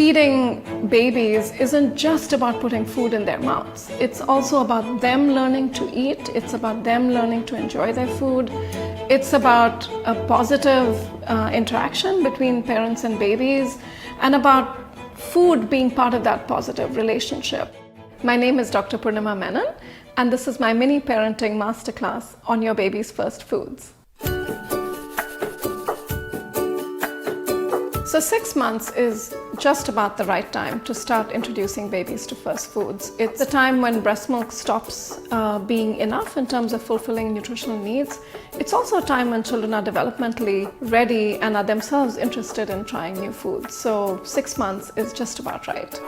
feeding babies isn't just about putting food in their mouths. It's also about them learning to eat. It's about them learning to enjoy their food. It's about a positive interaction between parents and babies, and about food being part of that positive relationship. My name is Dr. Purnima Menon, and this is my mini parenting masterclass on your baby's first foods. So 6 months is just about the right time to start introducing babies to first foods. It's the time when breast milk stops being enough in terms of fulfilling nutritional needs. It's also a time when children are developmentally ready and are themselves interested in trying new foods. So 6 months is just about right.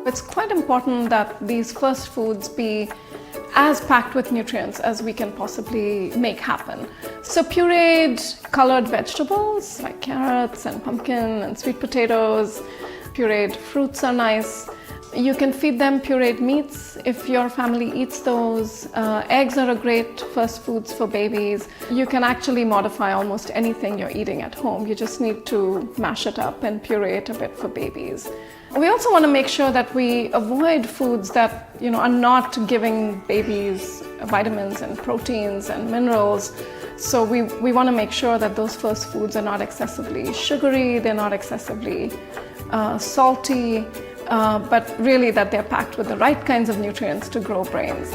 It's quite important that these first foods be as packed with nutrients as we can possibly make happen. So pureed colored vegetables like carrots and pumpkin and sweet potatoes, pureed fruits are nice. You can feed them pureed meats if your family eats those. Eggs are a great first foods for babies. You can actually modify almost anything you're eating at home. You just need to mash it up and puree it a bit for babies. We also want to make sure that we avoid foods that are not giving babies vitamins and proteins and minerals. So we want to make sure that those first foods are not excessively sugary, they're not excessively salty, but really that they're packed with the right kinds of nutrients to grow brains.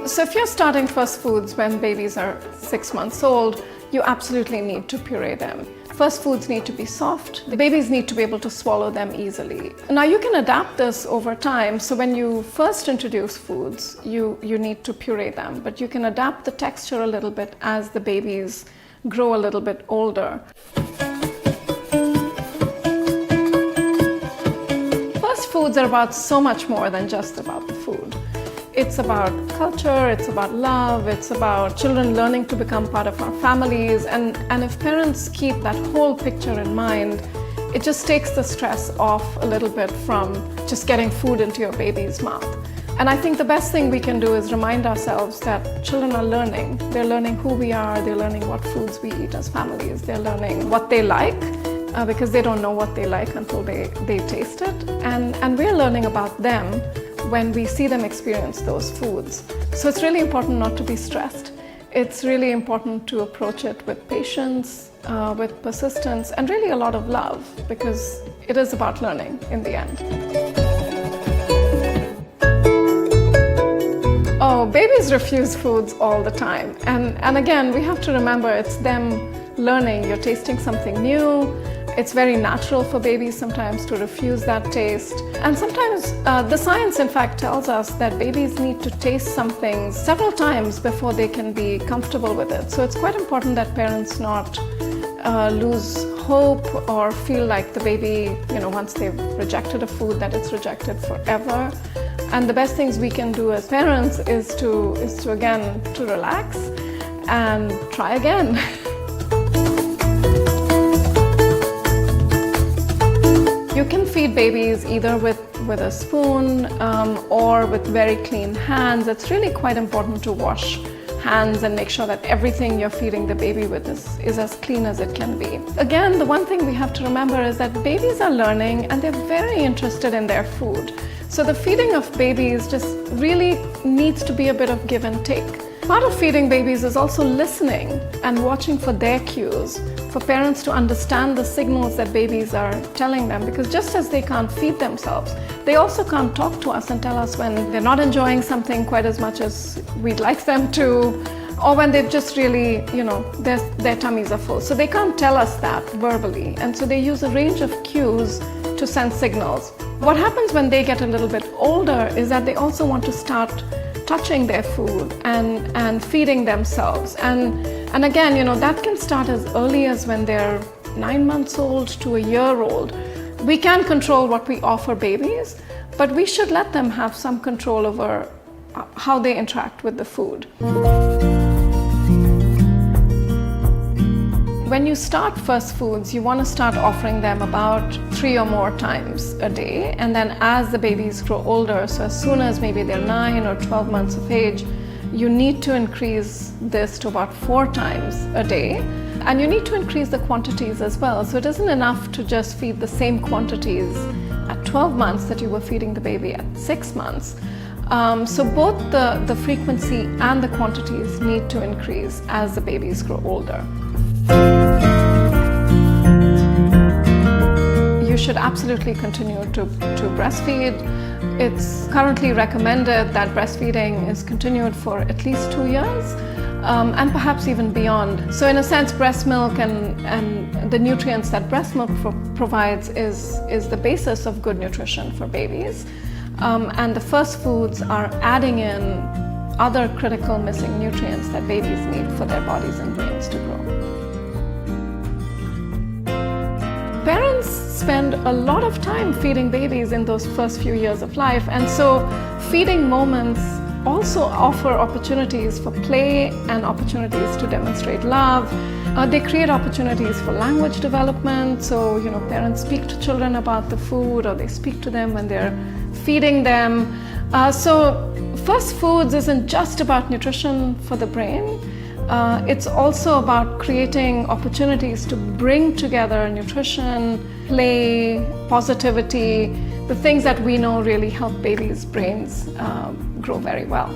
So if you're starting first foods when babies are 6 months old, you absolutely need to puree them. First foods need to be soft. The babies need to be able to swallow them easily. Now you can adapt this over time. So when you first introduce foods, you need to puree them, but you can adapt the texture a little bit as the babies grow a little bit older. First foods are about so much more than just about the food. It's about culture, it's about love, it's about children learning to become part of our families. And if parents keep that whole picture in mind, it just takes the stress off a little bit from just getting food into your baby's mouth. And I think the best thing we can do is remind ourselves that children are learning. They're learning who we are, they're learning what foods we eat as families, they're learning what they like, because they don't know what they like until they taste it. And we're learning about them when we see them experience those foods. So it's really important not to be stressed. It's really important to approach it with patience, with persistence, and really a lot of love, because it is about learning in the end. Oh, babies refuse foods all the time. And again, we have to remember it's them learning. You're tasting something new. It's very natural for babies sometimes to refuse that taste. And sometimes the science in fact tells us that babies need to taste something several times before they can be comfortable with it. So it's quite important that parents not lose hope or feel like the baby, once they've rejected a food, that it's rejected forever. And the best things we can do as parents is to again, to relax and try again. You can feed babies either with a spoon or with very clean hands. It's really quite important to wash hands and make sure that everything you're feeding the baby with is as clean as it can be. Again, the one thing we have to remember is that babies are learning and they're very interested in their food. So the feeding of babies just really needs to be a bit of give and take. Part of feeding babies is also listening and watching for their cues, for parents to understand the signals that babies are telling them, because just as they can't feed themselves, they also can't talk to us and tell us when they're not enjoying something quite as much as we'd like them to, or when they've just really, their tummies are full. So they can't tell us that verbally, and so they use a range of cues to send signals. What happens when they get a little bit older is that they also want to start touching their food and feeding themselves. And again, that can start as early as when they're 9 months old to a year old. We can control what we offer babies, but we should let them have some control over how they interact with the food. When you start first foods, you want to start offering them about 3 or more times a day. And then as the babies grow older, so as soon as maybe they're 9 or 12 months of age, you need to increase this to about 4 times a day. And you need to increase the quantities as well. So it isn't enough to just feed the same quantities at 12 months that you were feeding the baby at 6 months. So both the frequency and the quantities need to increase as the babies grow older. You should absolutely continue to breastfeed. It's currently recommended that breastfeeding is continued for at least 2 years, and perhaps even beyond. So in a sense, breast milk and the nutrients that breast milk provides is the basis of good nutrition for babies. And the first foods are adding in other critical missing nutrients that babies need for their bodies and brains to grow. Parents spend a lot of time feeding babies in those first few years of life, and so feeding moments also offer opportunities for play and opportunities to demonstrate love. They create opportunities for language development, so parents speak to children about the food, or they speak to them when they're feeding them. So first foods isn't just about nutrition for the brain. It's also about creating opportunities to bring together nutrition, play, positivity, the things that we know really help babies' brains grow very well.